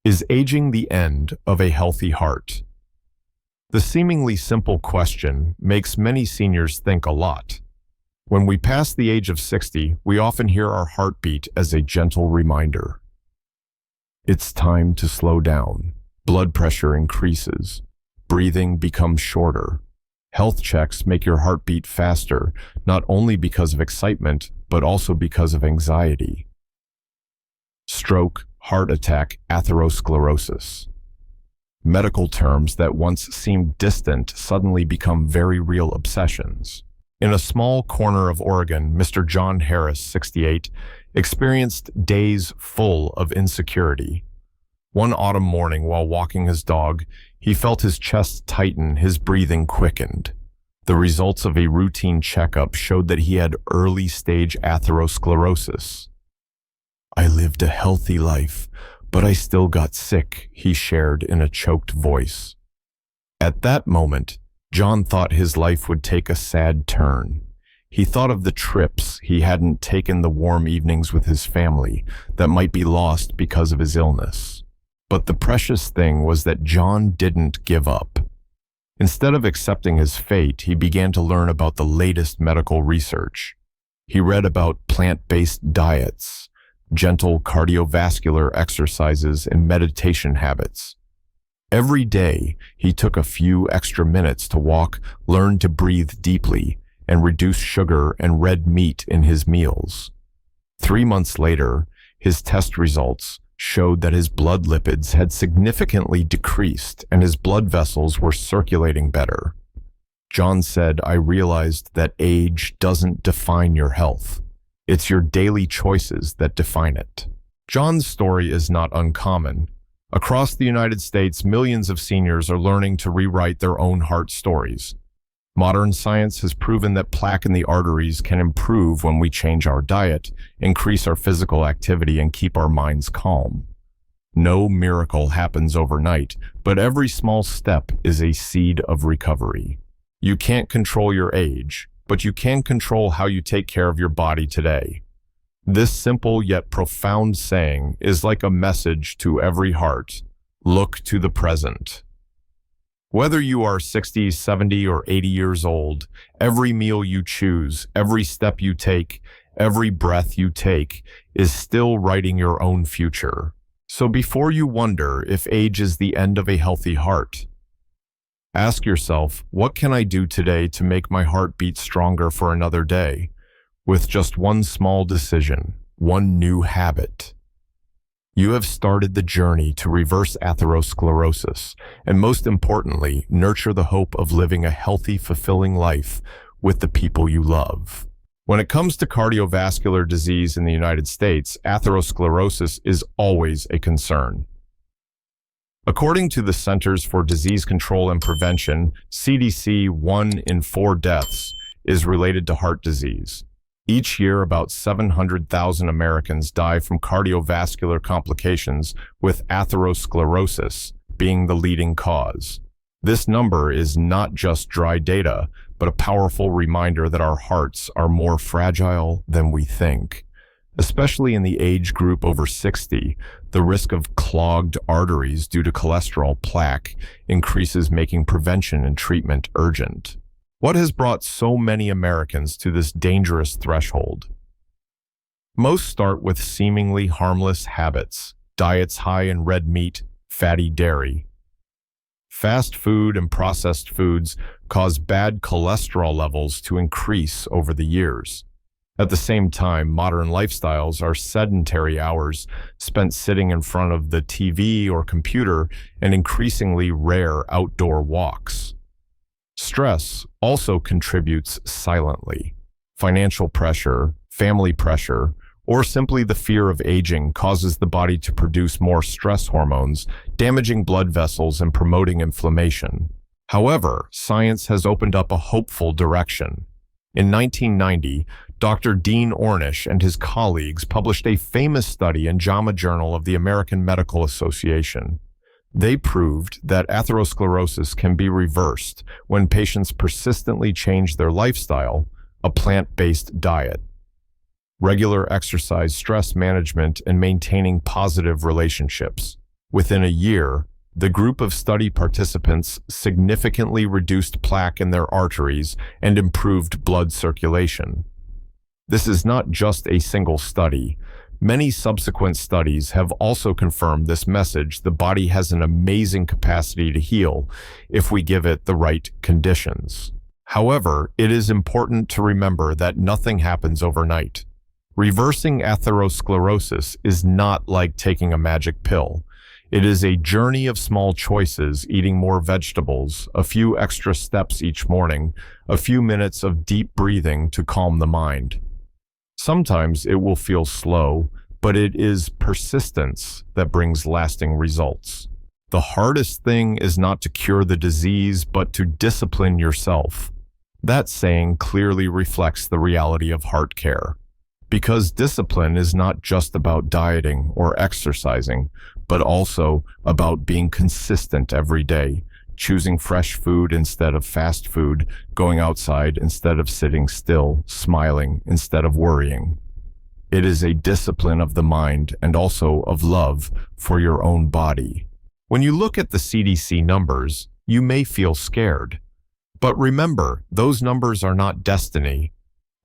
Is aging the end of a healthy heart? The seemingly simple question makes many seniors think a lot. When we pass the age of 60, we often hear our heartbeat as a gentle reminder. It's time to slow down. Blood pressure increases. Breathing becomes shorter. Health checks make your heartbeat faster, not only because of excitement, but also because of anxiety. Stroke, heart attack, atherosclerosis. Medical terms that once seemed distant suddenly become very real obsessions. In a small corner of Oregon, Mr. John Harris, 68, experienced days full of insecurity. One autumn morning, while walking his dog, he felt his chest tighten, his breathing quickened. The results of a routine checkup showed that he had early-stage atherosclerosis. "I lived a healthy life, but I still got sick," he shared in a choked voice. At that moment, John thought his life would take a sad turn. He thought of the trips he hadn't taken, the warm evenings with his family that might be lost because of his illness. But the precious thing was that John didn't give up. Instead of accepting his fate, he began to learn about the latest medical research. He read about plant-based diets, gentle cardiovascular exercises, and meditation habits. Every day, he took a few extra minutes to walk, learn to breathe deeply, and reduce sugar and red meat in his meals. 3 months later, his test results showed that his blood lipids had significantly decreased and his blood vessels were circulating better. John said, "I realized that age doesn't define your health. It's your daily choices that define it." John's story is not uncommon. Across the United States, millions of seniors are learning to rewrite their own heart stories. Modern science has proven that plaque in the arteries can improve when we change our diet, increase our physical activity, and keep our minds calm. No miracle happens overnight, but every small step is a seed of recovery. You can't control your age, but you can control how you take care of your body today. This simple yet profound saying is like a message to every heart: look to the present. Whether you are 60, 70, or 80 years old, every meal you choose, every step you take, every breath you take is still writing your own future. So before you wonder if age is the end of a healthy heart, ask yourself, what can I do today to make my heart beat stronger for another day? With just one small decision, one new habit. You have started the journey to reverse atherosclerosis, and most importantly, nurture the hope of living a healthy, fulfilling life with the people you love. When it comes to cardiovascular disease in the United States, atherosclerosis is always a concern. According to the Centers for Disease Control and Prevention, CDC, 1 in 4 deaths is related to heart disease. Each year, about 700,000 Americans die from cardiovascular complications, with atherosclerosis being the leading cause. This number is not just dry data, but a powerful reminder that our hearts are more fragile than we think. Especially in the age group over 60, the risk of clogged arteries due to cholesterol plaque increases, making prevention and treatment urgent. What has brought so many Americans to this dangerous threshold? Most start with seemingly harmless habits, diets high in red meat, fatty dairy. Fast food and processed foods cause bad cholesterol levels to increase over the years. At the same time, modern lifestyles are sedentary hours spent sitting in front of the TV or computer and increasingly rare outdoor walks. Stress also contributes silently. Financial pressure, family pressure, or simply the fear of aging causes the body to produce more stress hormones, damaging blood vessels and promoting inflammation. However, science has opened up a hopeful direction. In 1990, Dr. Dean Ornish and his colleagues published a famous study in JAMA Journal of the American Medical Association. They proved that atherosclerosis can be reversed when patients persistently change their lifestyle, a plant-based diet, regular exercise, stress management, and maintaining positive relationships. Within a year, the group of study participants significantly reduced plaque in their arteries and improved blood circulation. This is not just a single study. Many subsequent studies have also confirmed this message. The body has an amazing capacity to heal if we give it the right conditions. However, it is important to remember that nothing happens overnight. Reversing atherosclerosis is not like taking a magic pill. It is a journey of small choices: eating more vegetables, a few extra steps each morning, a few minutes of deep breathing to calm the mind. Sometimes it will feel slow, but it is persistence that brings lasting results. The hardest thing is not to cure the disease, but to discipline yourself. That saying clearly reflects the reality of heart care. Because discipline is not just about dieting or exercising, but also about being consistent every day, choosing fresh food instead of fast food, going outside instead of sitting still, smiling instead of worrying. It is a discipline of the mind and also of love for your own body. When you look at the CDC numbers, you may feel scared. But remember, those numbers are not destiny.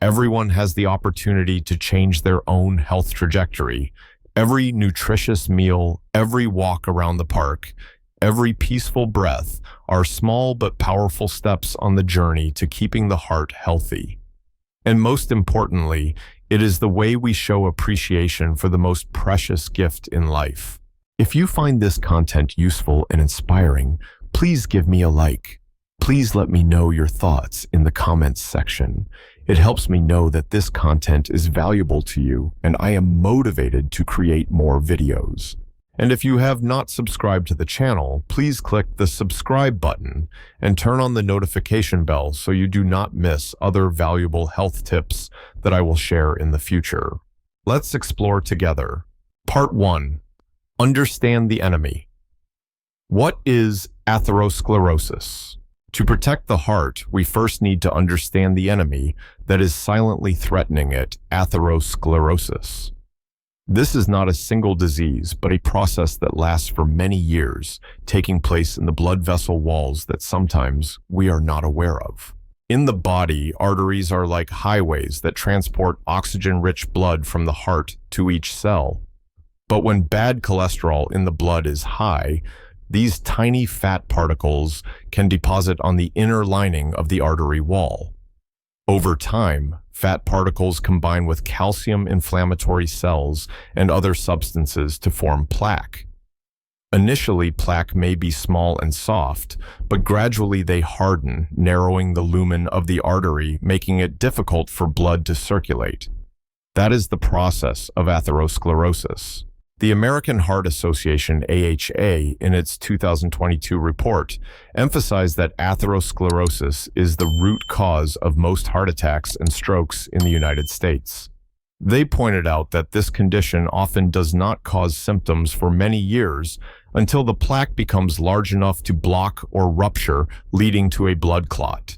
Everyone has the opportunity to change their own health trajectory. Every nutritious meal, every walk around the park, every peaceful breath are small but powerful steps on the journey to keeping the heart healthy. And most importantly, it is the way we show appreciation for the most precious gift in life. If you find this content useful and inspiring, please give me a like. Please let me know your thoughts in the comments section. It helps me know that this content is valuable to you, and I am motivated to create more videos. And if you have not subscribed to the channel, please click the subscribe button and turn on the notification bell so you do not miss other valuable health tips that I will share in the future. Let's explore together. Part 1. Understand the enemy. What is atherosclerosis? To protect the heart, we first need to understand the enemy that is silently threatening it: atherosclerosis. This is not a single disease, but a process that lasts for many years, taking place in the blood vessel walls that sometimes we are not aware of. In the body, arteries are like highways that transport oxygen-rich blood from the heart to each cell. But when bad cholesterol in the blood is high, these tiny fat particles can deposit on the inner lining of the artery wall. Over time, fat particles combine with calcium inflammatory cells and other substances to form plaque. Initially, plaque may be small and soft, but gradually they harden, narrowing the lumen of the artery, making it difficult for blood to circulate. That is the process of atherosclerosis. The American Heart Association, AHA, in its 2022 report, emphasized that atherosclerosis is the root cause of most heart attacks and strokes in the United States. They pointed out that this condition often does not cause symptoms for many years until the plaque becomes large enough to block or rupture, leading to a blood clot.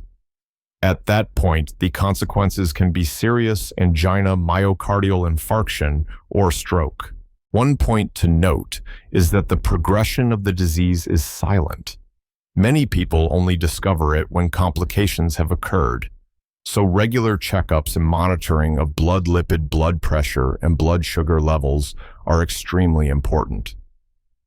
At that point, the consequences can be serious angina, myocardial infarction, or stroke. One point to note is that the progression of the disease is silent. Many people only discover it when complications have occurred, so regular checkups and monitoring of blood lipid, blood pressure, and blood sugar levels are extremely important.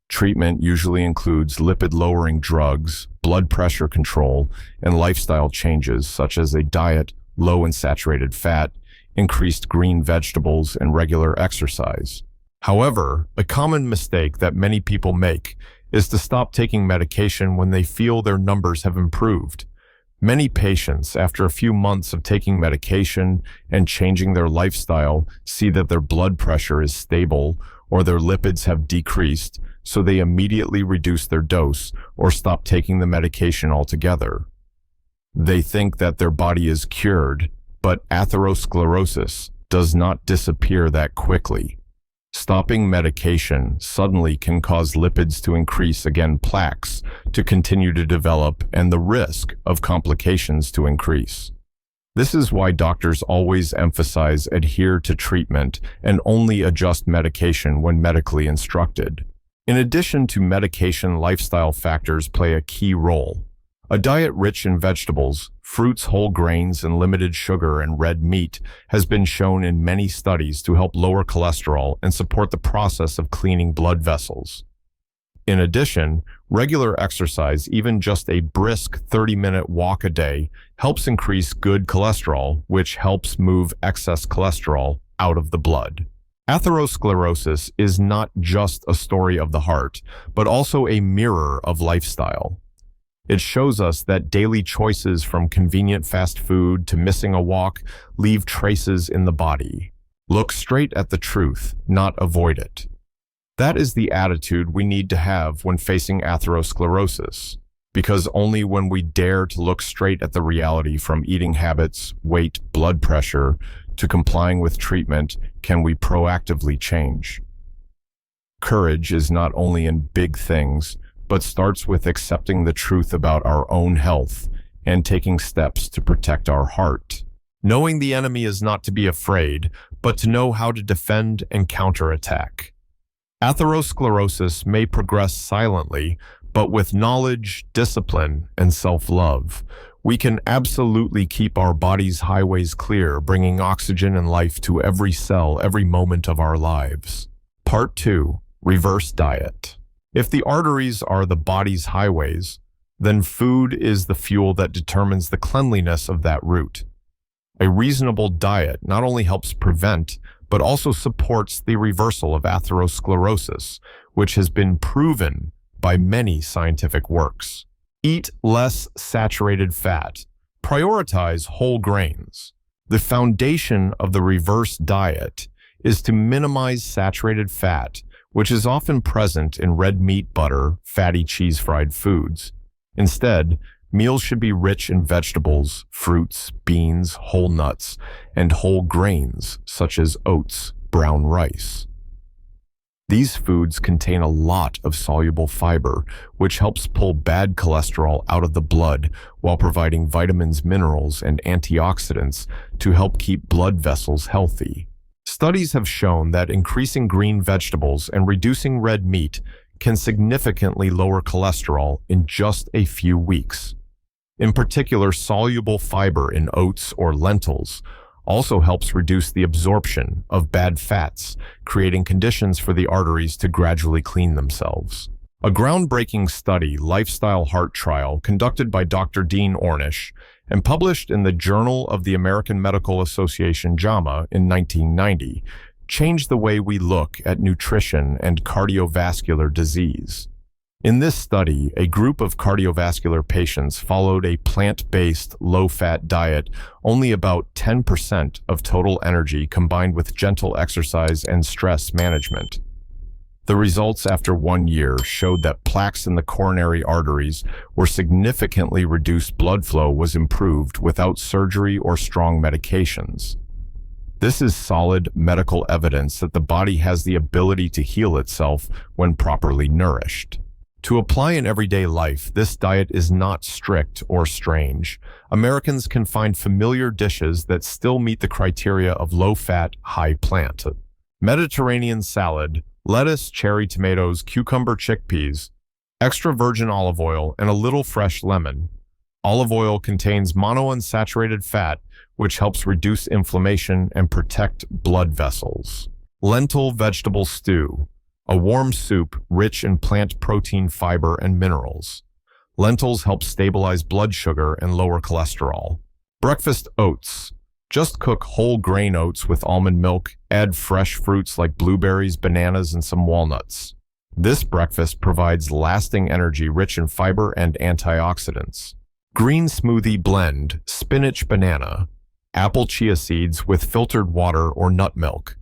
Treatment usually includes lipid-lowering drugs, blood pressure control, and lifestyle changes such as a diet low in saturated fat, increased green vegetables, and regular exercise. However, a common mistake that many people make is to stop taking medication when they feel their numbers have improved. Many patients, after a few months of taking medication and changing their lifestyle, see that their blood pressure is stable or their lipids have decreased, so they immediately reduce their dose or stop taking the medication altogether. They think that their body is cured, but atherosclerosis does not disappear that quickly. Stopping medication suddenly can cause lipids to increase, again plaques to continue to develop, and the risk of complications to increase. This is why doctors always emphasize adhere to treatment and only adjust medication when medically instructed. In addition to medication, lifestyle factors play a key role. A diet rich in vegetables, fruits, whole grains, and limited sugar and red meat has been shown in many studies to help lower cholesterol and support the process of cleaning blood vessels. In addition, regular exercise, even just a brisk 30-minute walk a day, helps increase good cholesterol, which helps move excess cholesterol out of the blood. Atherosclerosis is not just a story of the heart, but also a mirror of lifestyle. It shows us that daily choices, from convenient fast food to missing a walk, leave traces in the body. Look straight at the truth, not avoid it. That is the attitude we need to have when facing atherosclerosis, because only when we dare to look straight at the reality, from eating habits, weight, blood pressure, to complying with treatment, can we proactively change. Courage is not only in big things, but starts with accepting the truth about our own health and taking steps to protect our heart. Knowing the enemy is not to be afraid, but to know how to defend and counterattack. Atherosclerosis may progress silently, but with knowledge, discipline, and self-love, we can absolutely keep our body's highways clear, bringing oxygen and life to every cell, every moment of our lives. Part 2. Reverse diet. If the arteries are the body's highways, then food is the fuel that determines the cleanliness of that route. A reasonable diet not only helps prevent, but also supports the reversal of atherosclerosis, which has been proven by many scientific works. Eat less saturated fat. Prioritize whole grains. The foundation of the reverse diet is to minimize saturated fat, which is often present in red meat, butter, fatty cheese, fried foods. Instead, meals should be rich in vegetables, fruits, beans, whole nuts, and whole grains, such as oats, brown rice. These foods contain a lot of soluble fiber, which helps pull bad cholesterol out of the blood while providing vitamins, minerals, and antioxidants to help keep blood vessels healthy. Studies have shown that increasing green vegetables and reducing red meat can significantly lower cholesterol in just a few weeks. In particular, soluble fiber in oats or lentils also helps reduce the absorption of bad fats, creating conditions for the arteries to gradually clean themselves. A groundbreaking study, lifestyle heart trial, conducted by Dr. Dean Ornish and published in the Journal of the American Medical Association, JAMA, in 1990, changed the way we look at nutrition and cardiovascular disease. In this study, a group of cardiovascular patients followed a plant-based, low-fat diet, only about 10% of total energy combined with gentle exercise and stress management. The results after 1 year showed that plaques in the coronary arteries were significantly reduced, blood flow was improved without surgery or strong medications. This is solid medical evidence that the body has the ability to heal itself when properly nourished. To apply in everyday life, this diet is not strict or strange. Americans can find familiar dishes that still meet the criteria of low-fat, high-plant. Mediterranean salad, lettuce, cherry tomatoes, cucumber, chickpeas, extra virgin olive oil, and a little fresh lemon. Olive oil contains monounsaturated fat, which helps reduce inflammation and protect blood vessels. Lentil vegetable stew, a warm soup rich in plant protein, fiber, and minerals. Lentils help stabilize blood sugar and lower cholesterol. Breakfast oats. Just cook whole grain oats with almond milk, add fresh fruits like blueberries, bananas, and some walnuts. This breakfast provides lasting energy rich in fiber and antioxidants. Green smoothie blend, spinach, banana, apple, chia seeds with filtered water or nut milk.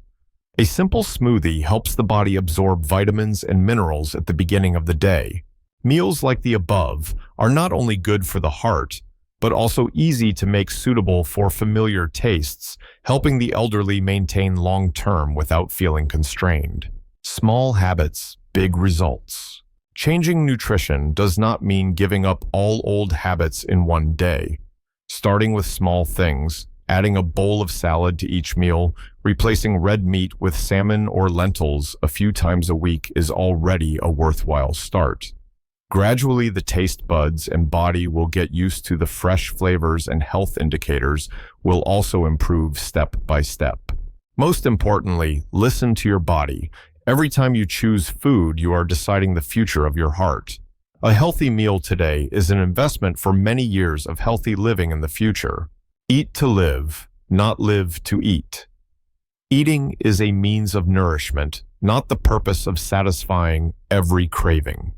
A simple smoothie helps the body absorb vitamins and minerals at the beginning of the day. Meals like the above are not only good for the heart, but also easy to make, suitable for familiar tastes, helping the elderly maintain long-term without feeling constrained. Small habits, big results. Changing nutrition does not mean giving up all old habits in one day. Starting with small things, Adding a bowl of salad to each meal, replacing red meat with salmon or lentils a few times a week is already a worthwhile start. Gradually, the taste buds and body will get used to the fresh flavors, and health indicators will also improve step by step. Most importantly, listen to your body. Every time you choose food, you are deciding the future of your heart. A healthy meal today is an investment for many years of healthy living in the future. Eat to live, not live to eat. Eating is a means of nourishment, not the purpose of satisfying every craving.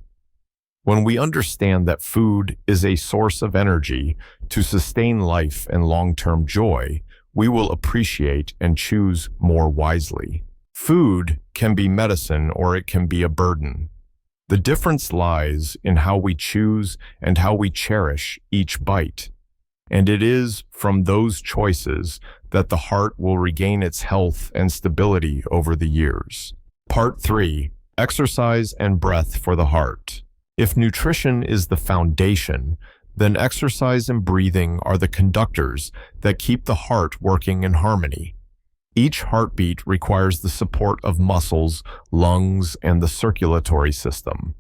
When we understand that food is a source of energy to sustain life and long-term joy, we will appreciate and choose more wisely. Food can be medicine or it can be a burden. The difference lies in how we choose and how we cherish each bite. And it is from those choices that the heart will regain its health and stability over the years. Part 3. Exercise and breath for the heart. If nutrition is the foundation, then exercise and breathing are the conductors that keep the heart working in harmony. Each heartbeat requires the support of muscles, lungs, and the circulatory system.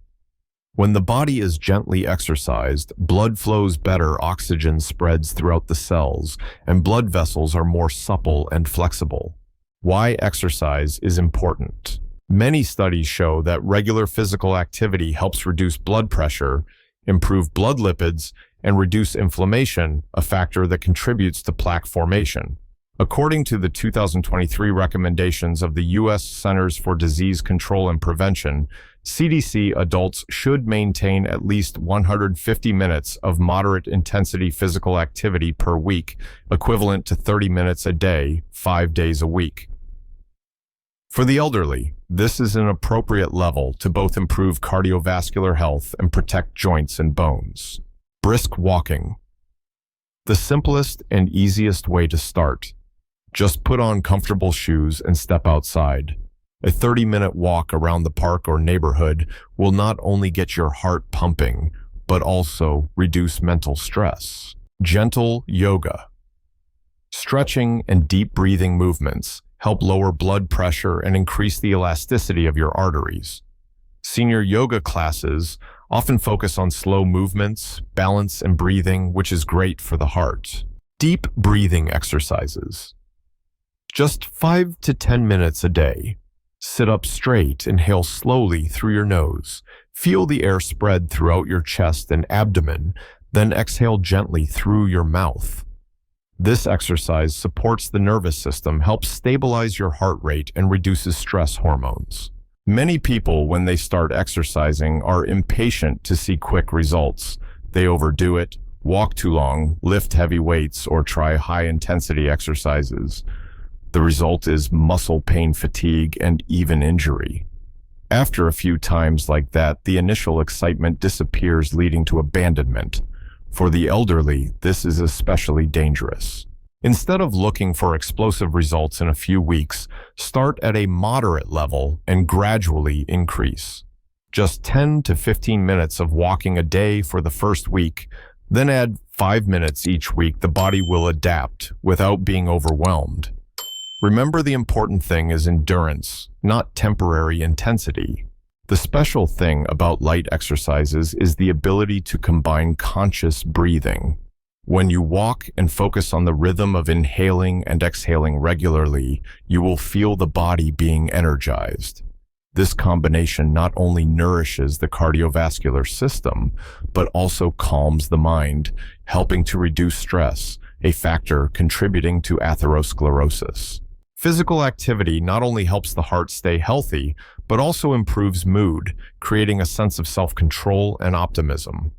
When the body is gently exercised, blood flows better, oxygen spreads throughout the cells, and blood vessels are more supple and flexible. Why exercise is important. Many studies show that regular physical activity helps reduce blood pressure, improve blood lipids, and reduce inflammation, a factor that contributes to plaque formation. According to the 2023 recommendations of the U.S. Centers for Disease Control and Prevention, CDC, adults should maintain at least 150 minutes of moderate intensity physical activity per week, equivalent to 30 minutes a day, 5 days a week. For the elderly, this is an appropriate level to both improve cardiovascular health and protect joints and bones. Brisk walking. The simplest and easiest way to start. Just put on comfortable shoes and step outside. A 30-minute walk around the park or neighborhood will not only get your heart pumping, but also reduce mental stress. Gentle yoga. Stretching and deep breathing movements help lower blood pressure and increase the elasticity of your arteries. Senior yoga classes often focus on slow movements, balance, and breathing, which is great for the heart. Deep breathing exercises. Just 5 to 10 minutes a day. Sit up straight, inhale slowly through your nose. Feel the air spread throughout your chest and abdomen, then exhale gently through your mouth. This exercise supports the nervous system, helps stabilize your heart rate, and reduces stress hormones. Many people, when they start exercising, are impatient to see quick results. They overdo it, walk too long, lift heavy weights, or try high-intensity exercises. The result is muscle pain, fatigue, and even injury. After a few times like that, the initial excitement disappears, leading to abandonment. For the elderly, this is especially dangerous. Instead of looking for explosive results in a few weeks, start at a moderate level and gradually increase. Just 10 to 15 minutes of walking a day for the first week, then add 5 minutes each week. The body will adapt without being overwhelmed. Remember, the important thing is endurance, not temporary intensity. The special thing about light exercises is the ability to combine conscious breathing. When you walk and focus on the rhythm of inhaling and exhaling regularly, you will feel the body being energized. This combination not only nourishes the cardiovascular system, but also calms the mind, helping to reduce stress, a factor contributing to atherosclerosis. Physical activity not only helps the heart stay healthy, but also improves mood, creating a sense of self-control and optimism.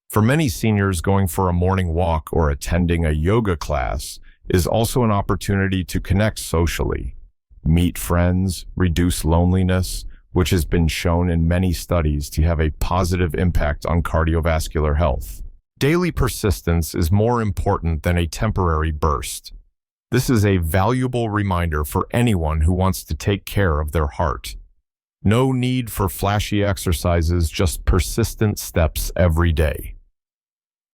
For many seniors, going for a morning walk or attending a yoga class is also an opportunity to connect socially, meet friends, reduce loneliness, which has been shown in many studies to have a positive impact on cardiovascular health. Daily persistence is more important than a temporary burst. This is a valuable reminder for anyone who wants to take care of their heart. No need for flashy exercises, just persistent steps every day.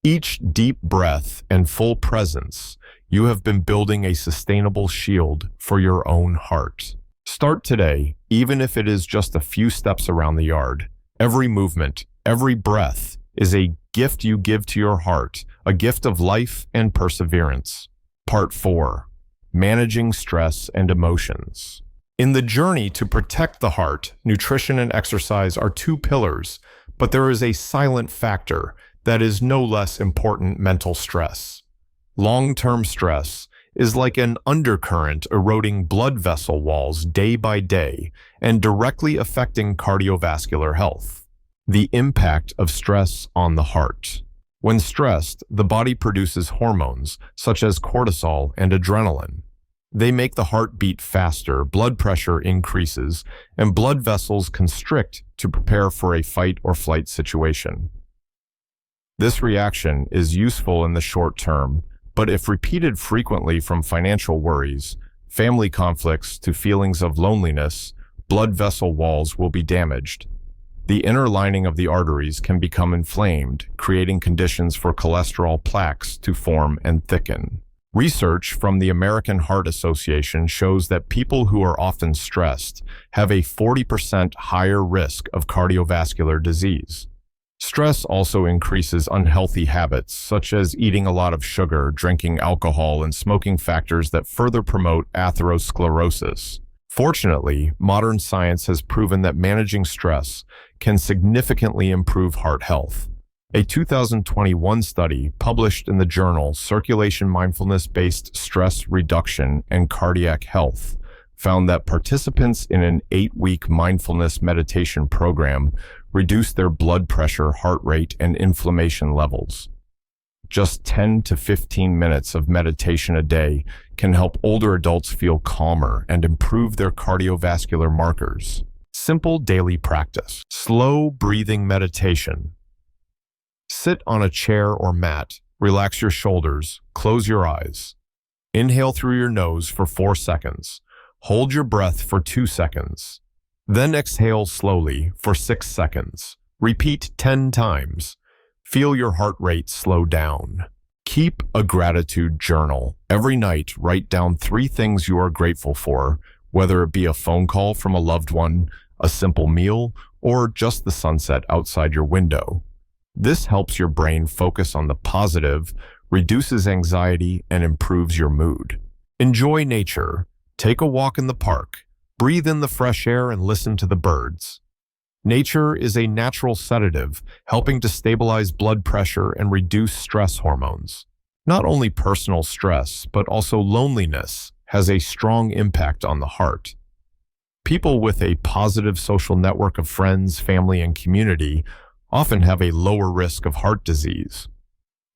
Each deep breath and full presence you have been building a sustainable shield for your own heart. Start today, even if it is just a few steps around the yard. Every movement, every breath is a gift you give to your heart, a gift of life and perseverance. Part 4. Managing stress and emotions. In the journey to protect the heart, nutrition and exercise are two pillars, but there is a silent factor that is no less important: mental stress. Long-term stress is like an undercurrent eroding blood vessel walls day by day and directly affecting cardiovascular health. The impact of stress on the heart. When stressed, the body produces hormones such as cortisol and adrenaline. They make the heart beat faster, blood pressure increases, and blood vessels constrict to prepare for a fight or flight situation. This reaction is useful in the short term, but if repeated frequently, from financial worries, family conflicts to feelings of loneliness, blood vessel walls will be damaged. The inner lining of the arteries can become inflamed, creating conditions for cholesterol plaques to form and thicken. Research from the American Heart Association shows that people who are often stressed have a 40% higher risk of cardiovascular disease. Stress also increases unhealthy habits, such as eating a lot of sugar, drinking alcohol, and smoking, factors that further promote atherosclerosis. Fortunately, modern science has proven that managing stress can significantly improve heart health. A 2021 study published in the journal Circulation Mindfulness-Based Stress Reduction and Cardiac Health found that participants in an 8-week mindfulness meditation program reduced their blood pressure, heart rate, and inflammation levels. Just 10 to 15 minutes of meditation a day can help older adults feel calmer and improve their cardiovascular markers. Simple daily practice. Slow breathing meditation. Sit on a chair or mat, relax your shoulders, close your eyes. Inhale through your nose for 4 seconds. Hold your breath for 2 seconds. Then exhale slowly for 6 seconds. Repeat 10 times. Feel your heart rate slow down. Keep a gratitude journal. Every night, write down 3 things you are grateful for, whether it be a phone call from a loved one, a simple meal, or just the sunset outside your window. This helps your brain focus on the positive, reduces anxiety, and improves your mood. Enjoy nature. Take a walk in the park. Breathe in the fresh air and listen to the birds. Nature is a natural sedative, helping to stabilize blood pressure and reduce stress hormones. Not only personal stress, but also loneliness has a strong impact on the heart. People with a positive social network of friends, family, and community often have a lower risk of heart disease.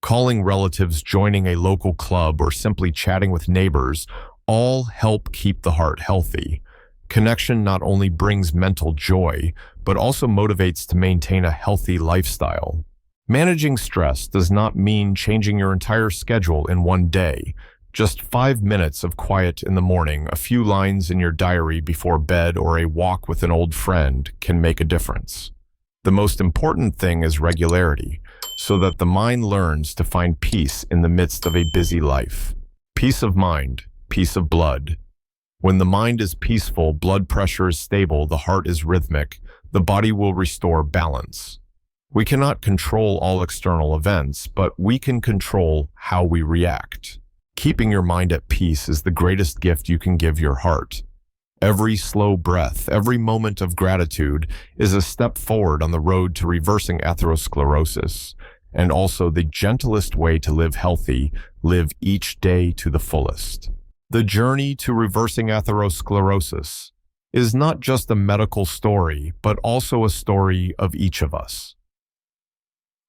Calling relatives, joining a local club, or simply chatting with neighbors all help keep the heart healthy. Connection not only brings mental joy, but also motivates to maintain a healthy lifestyle. Managing stress does not mean changing your entire schedule in one day. Just 5 minutes of quiet in the morning, a few lines in your diary before bed, or a walk with an old friend can make a difference. The most important thing is regularity, so that the mind learns to find peace in the midst of a busy life. Peace of mind, peace of blood. When the mind is peaceful, blood pressure is stable, the heart is rhythmic, the body will restore balance. We cannot control all external events, but we can control how we react. Keeping your mind at peace is the greatest gift you can give your heart. Every slow breath, every moment of gratitude is a step forward on the road to reversing atherosclerosis, and also the gentlest way to live healthy. Live each day to the fullest. The journey to reversing atherosclerosis is not just a medical story, but also a story of each of us.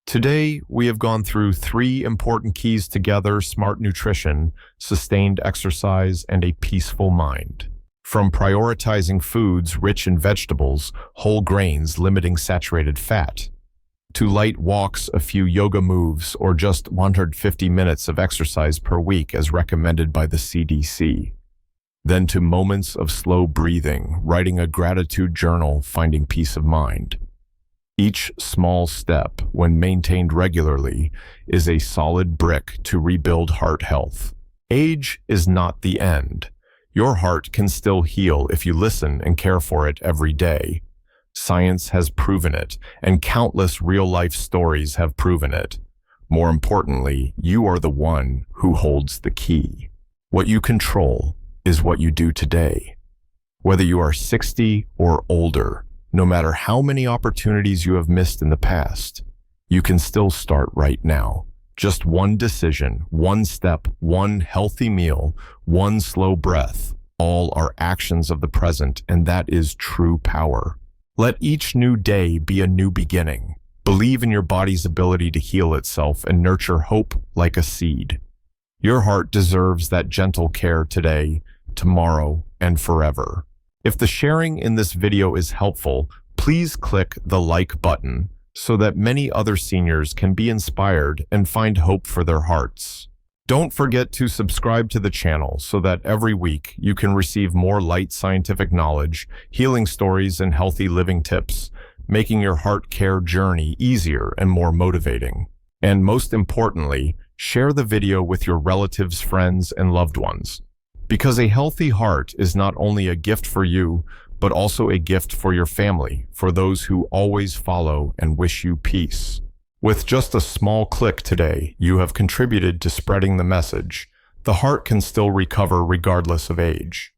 Today, we have gone through 3 important keys together: smart nutrition, sustained exercise, and a peaceful mind. From prioritizing foods rich in vegetables, whole grains, limiting saturated fat, to light walks, a few yoga moves, or just 150 minutes of exercise per week as recommended by the CDC. Then to moments of slow breathing, writing a gratitude journal, finding peace of mind. Each small step, when maintained regularly, is a solid brick to rebuild heart health. Age is not the end. Your heart can still heal if you listen and care for it every day. Science has proven it, and countless real-life stories have proven it. More importantly, you are the one who holds the key. What you control is what you do today. Whether you are 60 or older, no matter how many opportunities you have missed in the past, you can still start right now. Just one decision, one step, one healthy meal, one slow breath, all are actions of the present, and that is true power. Let each new day be a new beginning. Believe in your body's ability to heal itself and nurture hope like a seed. Your heart deserves that gentle care today, tomorrow, and forever. If the sharing in this video is helpful, please click the like button so that many other seniors can be inspired and find hope for their hearts. Don't forget to subscribe to the channel so that every week you can receive more light scientific knowledge, healing stories, and healthy living tips, making your heart care journey easier and more motivating. And most importantly, share the video with your relatives, friends, and loved ones. Because a healthy heart is not only a gift for you, but also a gift for your family, for those who always follow and wish you peace. With just a small click today, you have contributed to spreading the message. The heart can still recover regardless of age.